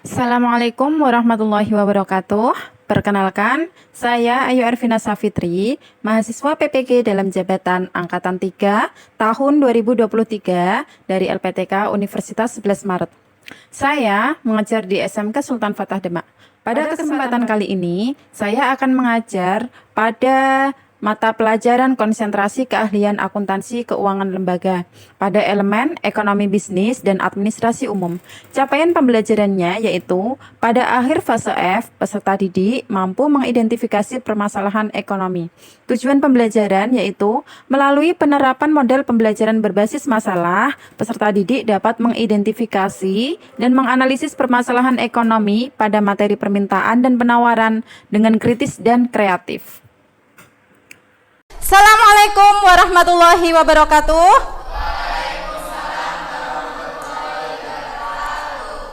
Assalamualaikum warahmatullahi wabarakatuh. Perkenalkan, saya Ayu Arvina Safitri, mahasiswa PPG dalam jabatan Angkatan 3 tahun 2023 dari LPTK Universitas 11 Maret. Saya mengajar di SMK Sultan Fatah Demak. Pada kesempatan kali ini, saya akan mengajar pada mata pelajaran konsentrasi keahlian akuntansi keuangan lembaga pada elemen ekonomi bisnis dan administrasi umum. Capaian pembelajarannya yaitu pada akhir fase F, peserta didik mampu mengidentifikasi permasalahan ekonomi. Tujuan pembelajaran yaitu melalui penerapan model pembelajaran berbasis masalah, peserta didik dapat mengidentifikasi dan menganalisis permasalahan ekonomi pada materi permintaan dan penawaran dengan kritis dan kreatif. Assalamualaikum warahmatullahi wabarakatuh.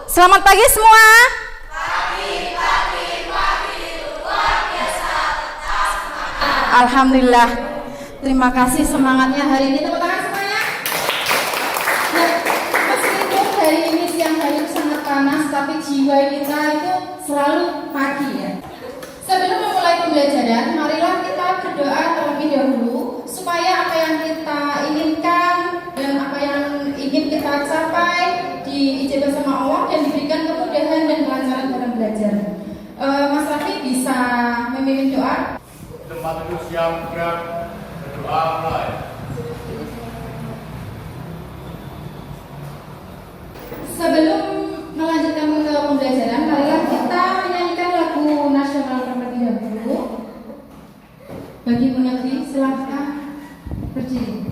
Selamat pagi semua. Alhamdulillah. Terima kasih semangatnya hari ini, tepuk tangan semuanya. Nah, meskipun hari ini siang hari sangat panas, tapi jiwa kita itu selalu pagi ya. Sebelum memulai pembelajaran, marilah kita berdoa terlebih dahulu supaya apa yang kita inginkan dan apa yang ingin kita capai diijabah sama Allah dan diberikan kemudahan dan kelancaran dalam belajar. Mas Rafi bisa memimpin doa. Tempat duduk siap gerak, berdoa mulai. Sebelum melanjutkan ke pembelajaran, marilah kita menyanyikan lagu nasional terlebih dahulu. Bagi negeri, silahkan berdiri.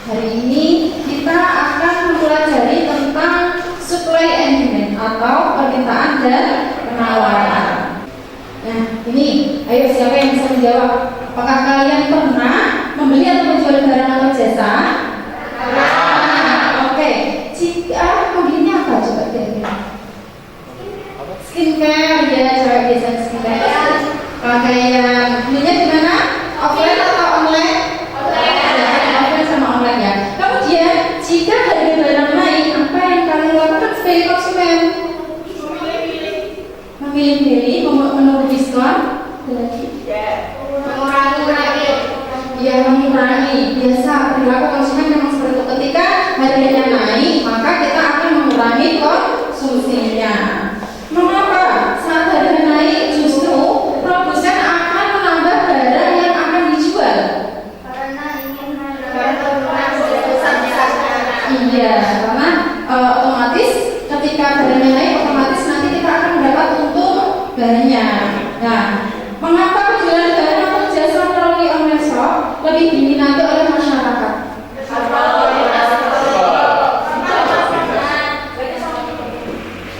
Hari ini kita akan mempelajari tentang supply and demand atau permintaan dan penawaran. Nah, ini, ayo siapa yang bisa menjawab? Apakah kalian pernah membeli atau menjual barang atau jasa? Oke. Jika membelinya apa coba kira-kira? Skincare, ya, cewek biasa skincare. Pakaian, belinya di mana? Offline atau online? Offline sama online ya. Kemudian jika harga barang naik, apa yang kalian lakukan sebagai konsumen? Memilih-milih, menunggu diskon, mengurangi. Ya, mengurangi. Biasa perilaku konsumen memang seperti itu. Ketika harganya naik, maka kita akan mengurangi konsumsinya. Mengapa saat harga naik justru produsen akan menambah barang yang akan dijual? Karena ingin Iya, karena otomatis ketika barangnya naik, otomatis nanti kita akan mendapat untung banyak. Nah, mengapa penjualan barang atau jasa melalui online shop lebih diminati oleh masyarakat?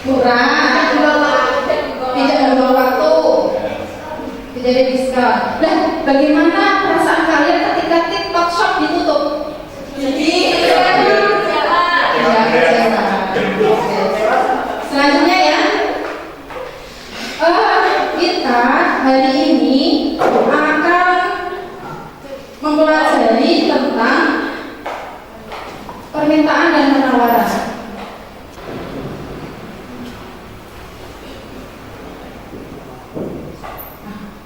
Murah, tidak membuang waktu, tidak ada diskon. Nah, bagaimana perasaan kalian ketika TikTok Shop ditutup? Selanjutnya ya, kita hari ini akan mempelajari tentang permintaan dan penawaran.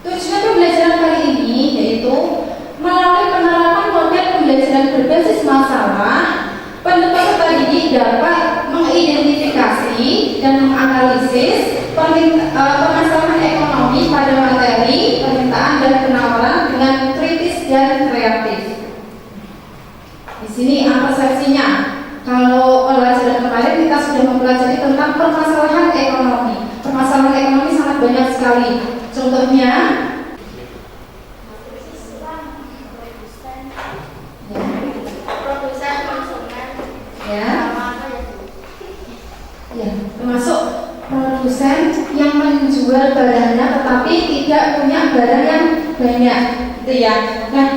Tujuan pembelajaran kali ini yaitu melalui penerapan model pembelajaran berbasis masalah dapat mengidentifikasi dan menganalisis permasalahan ekonomi pada materi, permintaan dan penawaran dengan kritis dan kreatif. Di sini persepsinya. Kalau pelajaran kemarin kita sudah mempelajari tentang permasalahan ekonomi. Permasalahan ekonomi sangat banyak sekali. Contohnya, produsen, konsumen, ya, sama apa ya Bu? ya, termasuk produsen yang menjual barangnya tetapi tidak punya barang yang banyak, gitu ya. Nah,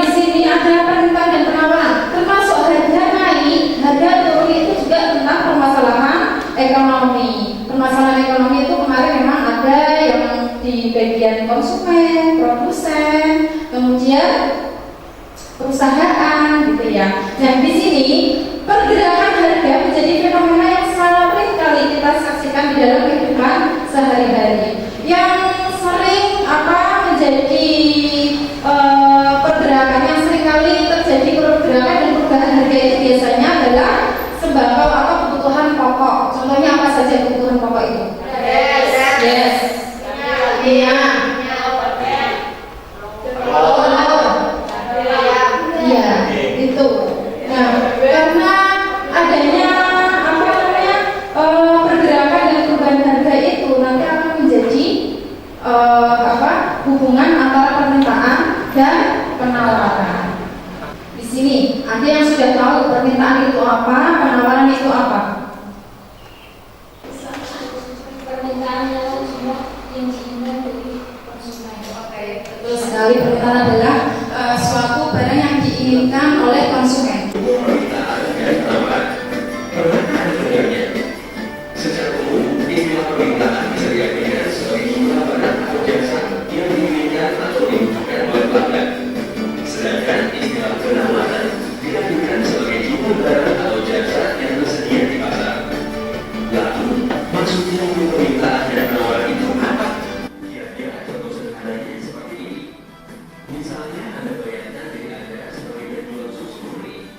di sini ada permintaan dan penawaran, termasuk harga naik, harga turun itu juga tentang permasalahan ekonomi. Permasalahan ekonomi itu kemarin memang ada yang di bagian konsumen, produsen, kemudian perusahaan, gitu ya. Dan di sini pergerakan harga menjadi fenomena yang sering kali kita saksikan di dalam kehidupan sehari-hari. Yang sering menjadi pergerakan yang sering kali terjadi pergerakan dan perubahan harga itu biasanya adalah sembako atau kebutuhan pokok. Contohnya apa saja kebutuhan pokok itu? Yes. Iya. Iya, itu. Nah, karena adanya pergerakan dan perubahan harga itu nanti akan menjadi hubungan antara permintaan dan penawaran. Di sini ada yang sudah tahu permintaan itu apa, penawaran itu apa? Permintaan adalah jumlah yang diinginkan dari konsumen. Oke, betul sekali. Permintaan adalah suatu barang yang diinginkan oleh konsumen. Secara umum, istilah permintaan bisa diartikan sebagai jumlah barang atau jasa yang diinginkan atau dibutuhkan oleh pelanggan. Sedangkan istilah penawaran diartikan sebagai jumlah barang atau jasa yang tersedia di pasar. Lalu, maksudnya permintaan dan penawaran itu apa? Kira-kira contoh sederhananya seperti ini. Misalnya Anda bayarkan diri Anda sebagai penjual susu murni.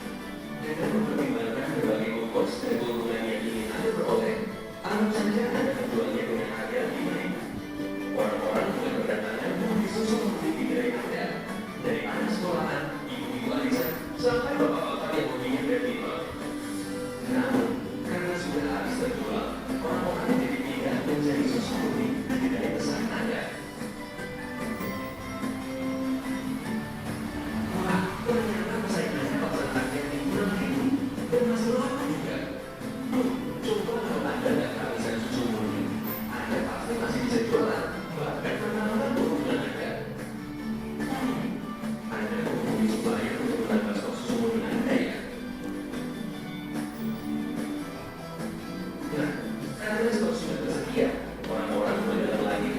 Dengan mempertimbangkan berbagai ongkos dan keuntungan yang ingin Anda peroleh, anggap saja Anda menjualnya dengan harga 5.000. Orang-orang mulai berdatangan membeli susu murni dari Anda. Dari anak sekolahan, ibu-ibu arisan, sampai bapak-bapak yang mengingat dari nol. Namun, karena sudah habis terjual, orang-orang menjadi pindah mencari susu murni dari pesan Anda. Wah, ternyata persaingannya pasar harga yang kurang ini dan masih lama juga. Coba kalau Anda nggak kehabisan susu murni, Anda pasti masih bisa jualan, bahkan menambah keuntungan Anda. Anda menghubungi supplier untuk menambah stok susu murni Anda ya. Nah, karena stok sudah tersedia, orang-orang mulai datang lagi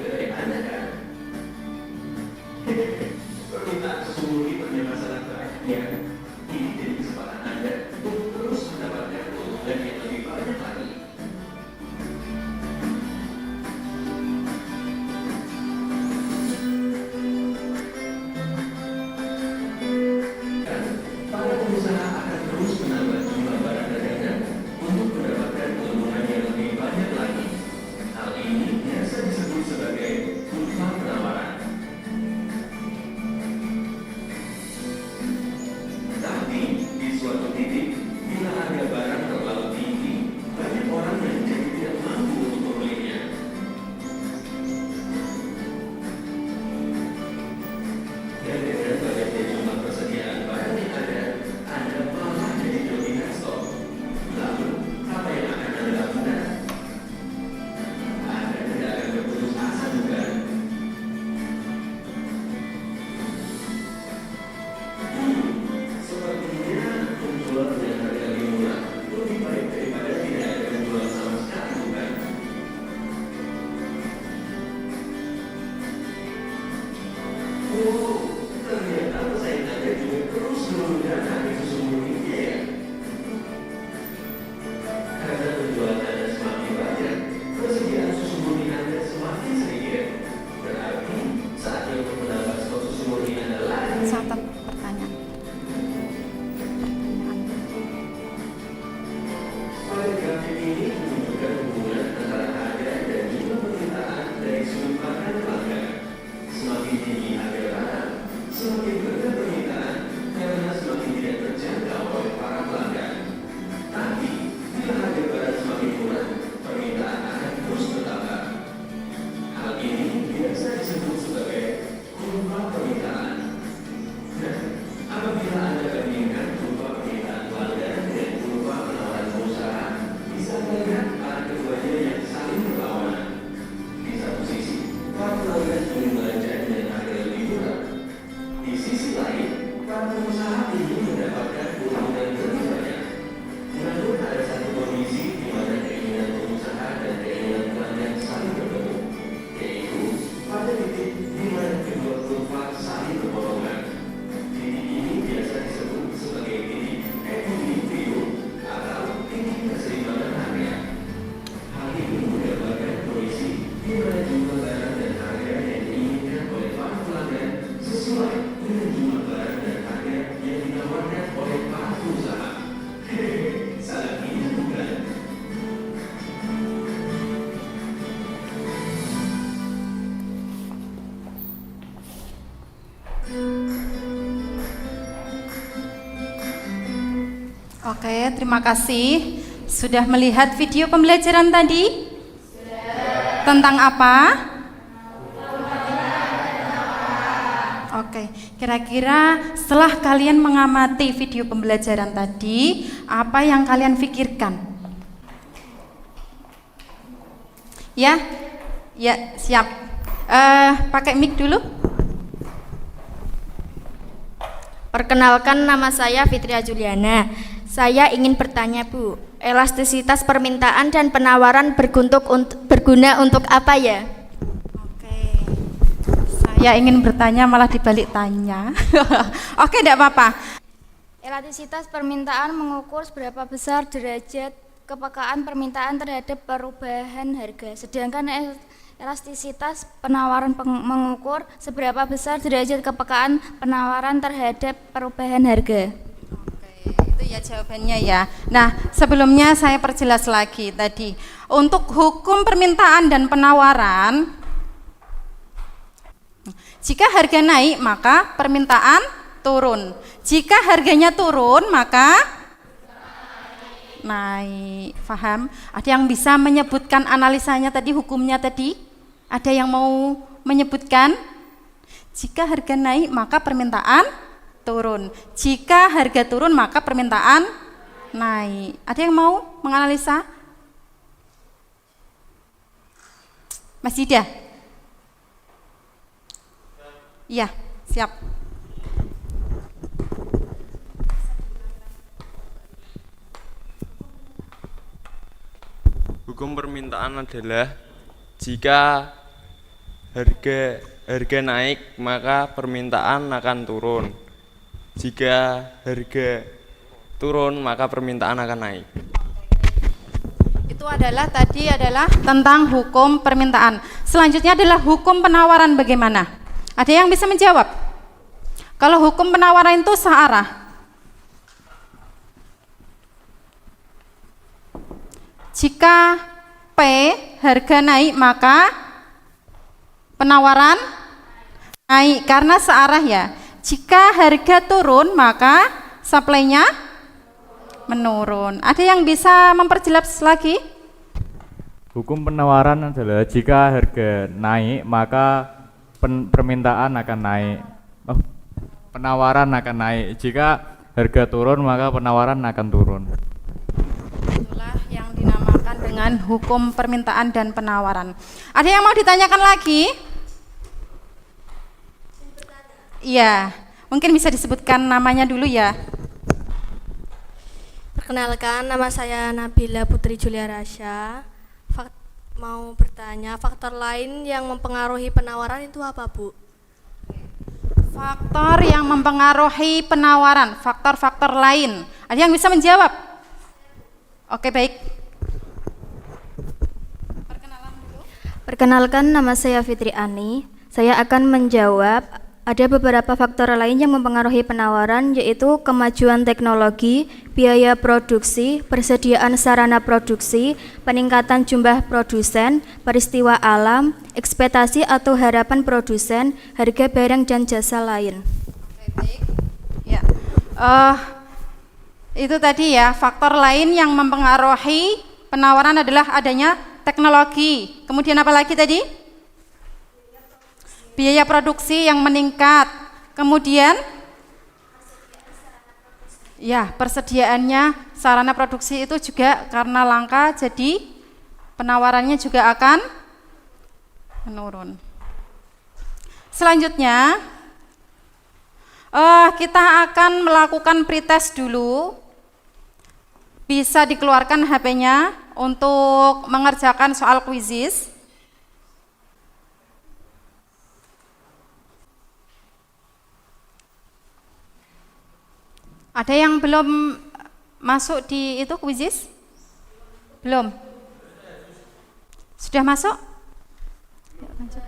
Oke, terima kasih. Sudah melihat video pembelajaran tadi? Tentang apa? Oke, kira-kira setelah kalian mengamati video pembelajaran tadi, apa yang kalian pikirkan? Ya, ya siap. Pakai mic dulu. Perkenalkan, nama saya Fitria Juliana. Saya ingin bertanya, Bu, elastisitas permintaan dan penawaran berguna untuk apa ya? Oke, saya ingin bertanya malah dibalik tanya. Oke, tidak apa-apa. Elastisitas permintaan mengukur seberapa besar derajat kepekaan permintaan terhadap perubahan harga. Sedangkan elastisitas penawaran mengukur seberapa besar derajat kepekaan penawaran terhadap perubahan harga. Itu ya jawabannya ya. Nah, sebelumnya saya perjelas lagi tadi. Untuk hukum permintaan dan penawaran, jika harga naik maka permintaan turun. Jika harganya turun maka naik. Paham? Ada yang bisa menyebutkan analisanya tadi, hukumnya tadi? Ada yang mau menyebutkan? Jika harga naik maka permintaan turun. Jika harga turun maka permintaan naik. Ada yang mau menganalisa? Mas Ida? Iya, siap. Hukum permintaan adalah jika harga naik maka permintaan akan turun. Jika harga turun maka permintaan akan naik. Itu tadi adalah tentang hukum permintaan. Selanjutnya adalah hukum penawaran bagaimana? Ada yang bisa menjawab? Kalau hukum penawaran itu searah. Jika P harga naik maka penawaran naik karena searah ya. Jika harga turun maka supply-nya menurun. Ada yang bisa memperjelas lagi? Hukum penawaran adalah jika harga naik maka permintaan akan naik. Penawaran akan naik. Jika harga turun maka penawaran akan turun. Itulah yang dinamakan dengan hukum permintaan dan penawaran. Ada yang mau ditanyakan lagi? Iya, mungkin bisa disebutkan namanya dulu ya. Perkenalkan, nama saya Nabila Putri Julia Rasya. Mau bertanya, faktor lain yang mempengaruhi penawaran itu apa, Bu? Faktor yang mempengaruhi penawaran, faktor-faktor lain. Ada yang bisa menjawab? Oke, baik. Perkenalkan, nama saya Fitri Ani. Saya akan menjawab. Ada beberapa faktor lain yang mempengaruhi penawaran, yaitu kemajuan teknologi, biaya produksi, persediaan sarana produksi, peningkatan jumlah produsen, peristiwa alam, ekspektasi atau harapan produsen, harga barang dan jasa lain. Oke, baik. Ya. Itu tadi ya, faktor lain yang mempengaruhi penawaran adalah adanya teknologi. Kemudian apa lagi tadi? Biaya produksi yang meningkat. Kemudian ya, persediaannya sarana produksi itu juga karena langka, jadi penawarannya juga akan menurun. Selanjutnya kita akan melakukan pretest dulu. Bisa dikeluarkan HP-nya untuk mengerjakan soal kuisis. Ada yang belum masuk di itu kuisis? Belum? Sudah masuk? Yuk, lanjut.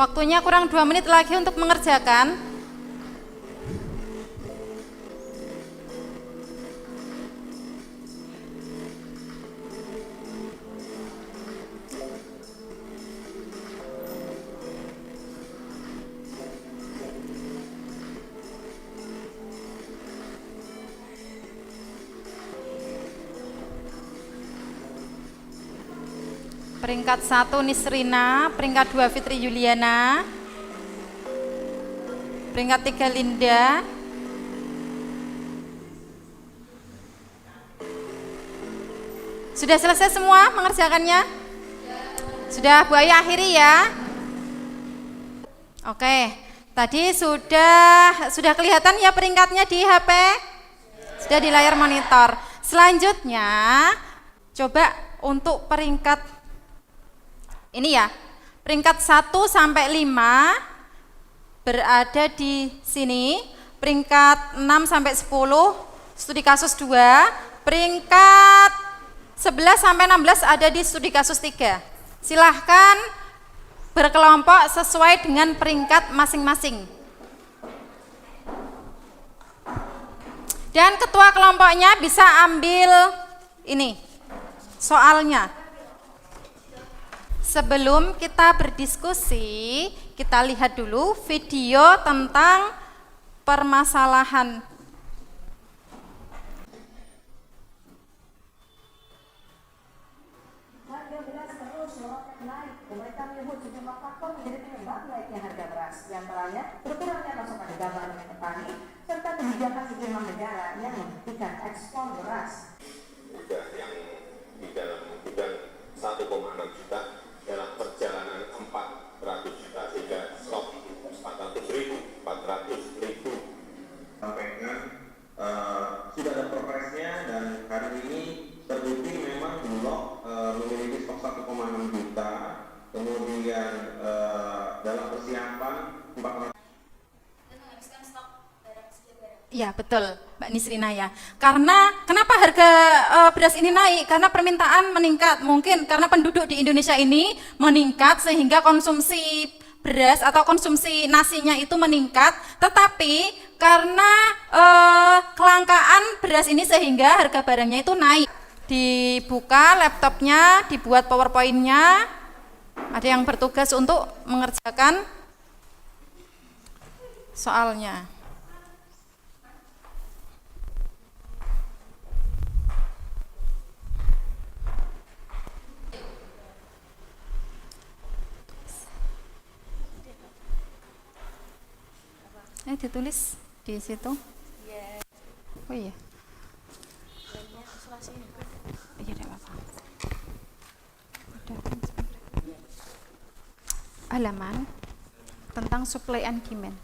Waktunya kurang 2 menit lagi untuk mengerjakan. Peringkat 1 Nisrina, peringkat 2 Fitri Juliana, peringkat 3 Linda, sudah selesai semua mengerjakannya? Sudah, Bu Ayu akhiri ya. Oke, tadi sudah kelihatan ya peringkatnya di HP? Sudah di layar monitor. Selanjutnya, coba untuk peringkat ini ya, peringkat 1 sampai 5 berada di sini, peringkat 6 sampai 10 studi kasus 2, peringkat 11 sampai 16 ada di studi kasus 3. Silahkan berkelompok sesuai dengan peringkat masing-masing. Dan ketua kelompoknya bisa ambil ini soalnya. Sebelum kita berdiskusi, kita lihat dulu video tentang permasalahan. Harga beras terus merokok naik. Mereka menyebut sejumlah faktor menjadi penyebab naiknya harga beras. Di antaranya berkurangnya pasokan gabah oleh petani serta kebijakan sejumlah negara yang menghentikan ekspor beras. Sudah yang di dalam gudang 1,6 juta dalam perjalanan 400 juta sehingga stok 400.000 sampai dengan sudah ada progresnya dan hari ini terbukti memang Bulog memiliki stok 1,6 juta, kemudian dalam persiapan 400. Ya betul Mbak Nisrina ya, karena kenapa harga beras ini naik? Karena permintaan meningkat, mungkin karena penduduk di Indonesia ini meningkat sehingga konsumsi beras atau konsumsi nasinya itu meningkat, tetapi karena kelangkaan beras ini sehingga harga barangnya itu naik. Dibuka laptopnya, dibuat powerpointnya, ada yang bertugas untuk mengerjakan soalnya. Ditulis di situ. Oh iya. Iya, tidak apa-apa. Halaman tentang supply and demand.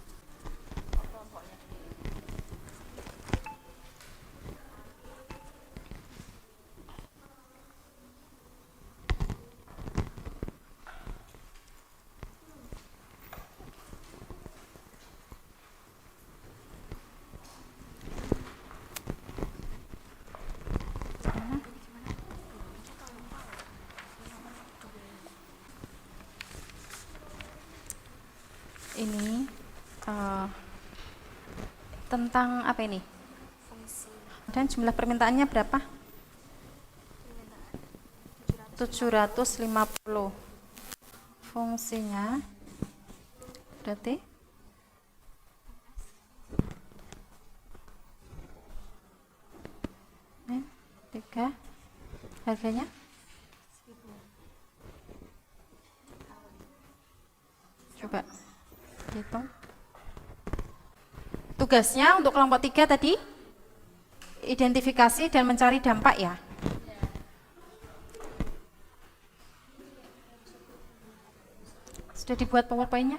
Ini tentang apa ini? Fungsi. Dan jumlah permintaannya berapa? 750. Fungsinya berarti ini 3. Harganya coba hitung. Tugasnya untuk kelompok 3 tadi identifikasi dan mencari dampak ya. Sudah dibuat powerpointnya?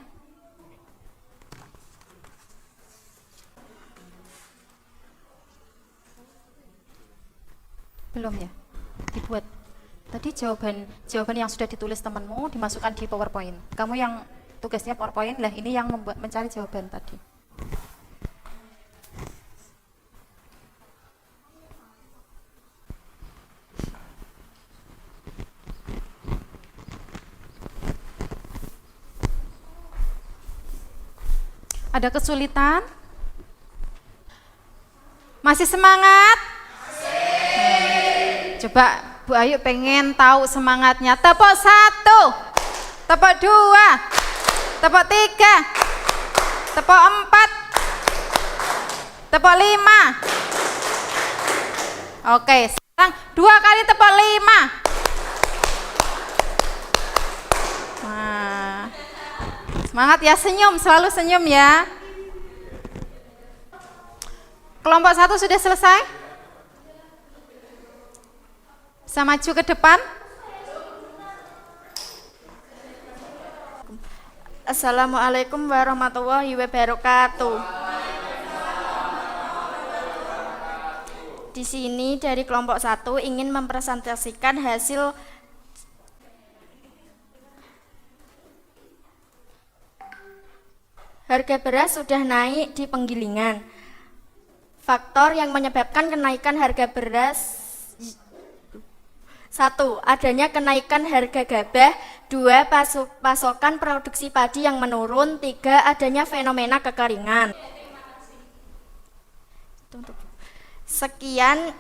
Belum ya? Dibuat. Tadi jawaban yang sudah ditulis temanmu dimasukkan di powerpoint. Kamu yang tugasnya powerpoint lah, ini yang mencari jawaban tadi. Ada kesulitan? Masih semangat? Coba Bu Ayu pengen tahu semangatnya. Tepuk 1, tepuk 2, tepuk 3, tepuk 4, tepuk 5. Oke, sekarang 2 kali tepuk 5. Nah, semangat ya, senyum, selalu senyum ya. Kelompok 1 sudah selesai? Bisa maju ke depan? Assalamualaikum warahmatullahi wabarakatuh. Di sini dari kelompok 1 ingin mempresentasikan hasil harga beras sudah naik di penggilingan. Faktor yang menyebabkan kenaikan harga beras: 1. Adanya kenaikan harga gabah. 2. Pasokan produksi padi yang menurun. 3. Adanya fenomena kekeringan. Sekian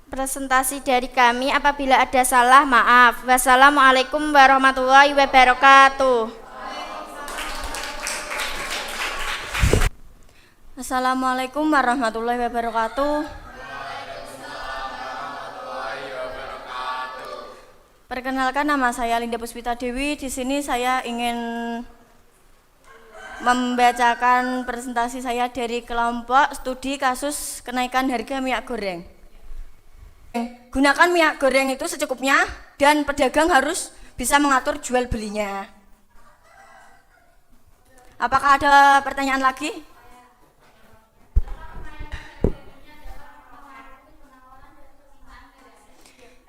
presentasi dari kami. Apabila ada salah, maaf. Wassalamualaikum warahmatullahi wabarakatuh. Assalamualaikum warahmatullahi wabarakatuh. Perkenalkan, nama saya Linda Puspita Dewi. Di sini saya ingin membacakan presentasi saya dari kelompok studi kasus kenaikan harga minyak goreng. Gunakan minyak goreng itu secukupnya dan pedagang harus bisa mengatur jual belinya. Apakah ada pertanyaan lagi?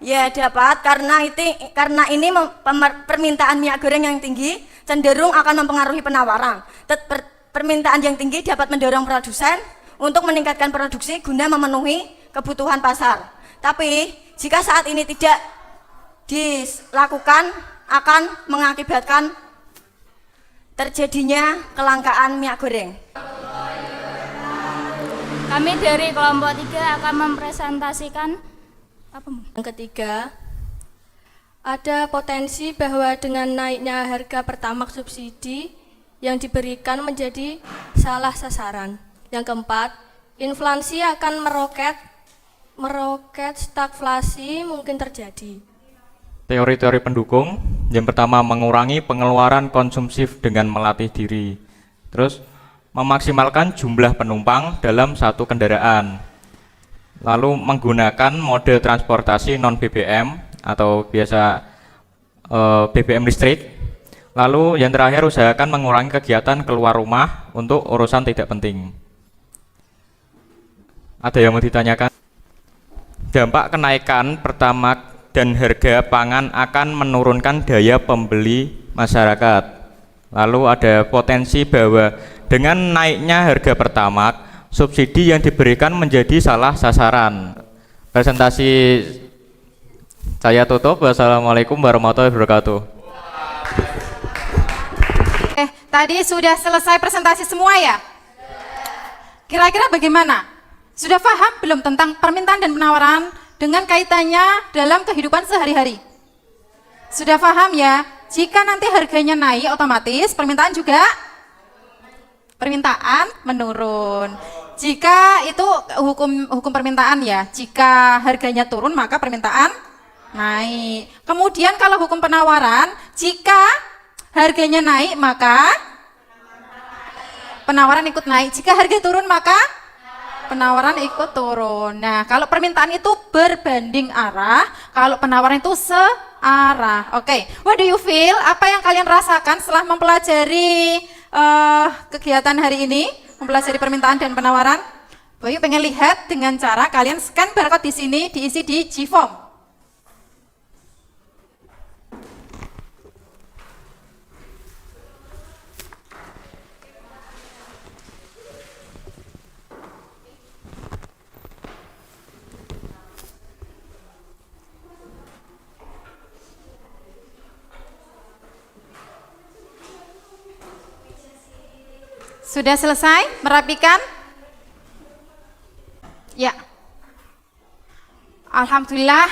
Ya, dapat, karena ini permintaan minyak goreng yang tinggi cenderung akan mempengaruhi penawaran. Permintaan yang tinggi dapat mendorong produsen untuk meningkatkan produksi guna memenuhi kebutuhan pasar. Tapi jika saat ini tidak dilakukan, akan mengakibatkan terjadinya kelangkaan minyak goreng. Kami dari kelompok 3 akan mempresentasikan yang ketiga, ada potensi bahwa dengan naiknya harga Pertamax subsidi yang diberikan menjadi salah sasaran. Yang keempat, inflasi akan meroket, stagflasi mungkin terjadi. Teori-teori pendukung, yang pertama mengurangi pengeluaran konsumtif dengan melatih diri. Terus memaksimalkan jumlah penumpang dalam satu kendaraan. Lalu menggunakan mode transportasi non BBM atau biasa BBM listrik. Lalu yang terakhir, usahakan mengurangi kegiatan keluar rumah untuk urusan tidak penting. Ada yang mau ditanyakan? Dampak kenaikan Pertamax dan harga pangan akan menurunkan daya pembeli masyarakat. Lalu ada potensi bahwa dengan naiknya harga Pertamax, subsidi yang diberikan menjadi salah sasaran. Presentasi saya tutup. Wassalamualaikum warahmatullahi wabarakatuh. Tadi sudah selesai presentasi semua ya? Kira-kira bagaimana? Sudah paham belum tentang permintaan dan penawaran dengan kaitannya dalam kehidupan sehari-hari? Sudah paham ya? Jika nanti harganya naik, otomatis permintaan menurun. Jika itu hukum permintaan ya, jika harganya turun maka permintaan naik. Kemudian kalau hukum penawaran, jika harganya naik maka penawaran ikut naik. Jika harga turun maka penawaran ikut turun. Nah, kalau permintaan itu berbanding arah, kalau penawaran itu searah. Oke, what do you feel? Apa yang kalian rasakan setelah mempelajari kegiatan hari ini? Mempelajari permintaan dan penawaran. Bayu pengen lihat dengan cara kalian scan barcode di sini, diisi di G-form. Sudah selesai merapikan? Ya. Alhamdulillah,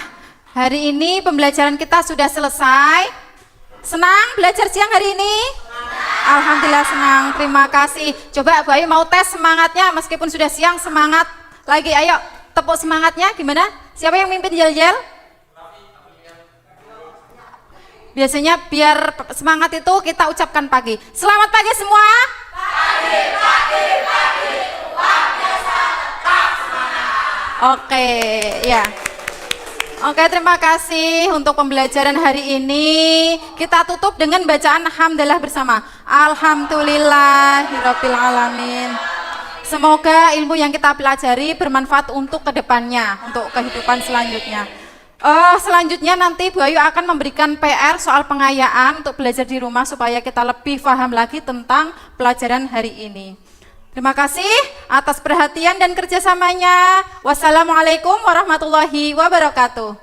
hari ini pembelajaran kita sudah selesai. Senang belajar siang hari ini? Alhamdulillah senang, terima kasih. Coba Bu Ayu mau tes semangatnya meskipun sudah siang, semangat lagi. Ayo, tepuk semangatnya gimana? Siapa yang mimpin yel-yel? Biasanya biar semangat itu kita ucapkan pagi. Selamat pagi semua. Pagi. Luar biasa, tetap semangat. Oke, ya. Oke, terima kasih untuk pembelajaran hari ini. Kita tutup dengan bacaan Alhamdulillah bersama. Alhamdulillahirabbil alamin. Semoga ilmu yang kita pelajari bermanfaat untuk kedepannya, untuk kehidupan selanjutnya. Selanjutnya nanti Bu Ayu akan memberikan PR soal pengayaan untuk belajar di rumah supaya kita lebih paham lagi tentang pelajaran hari ini. Terima kasih atas perhatian dan kerjasamanya. Wassalamualaikum warahmatullahi wabarakatuh.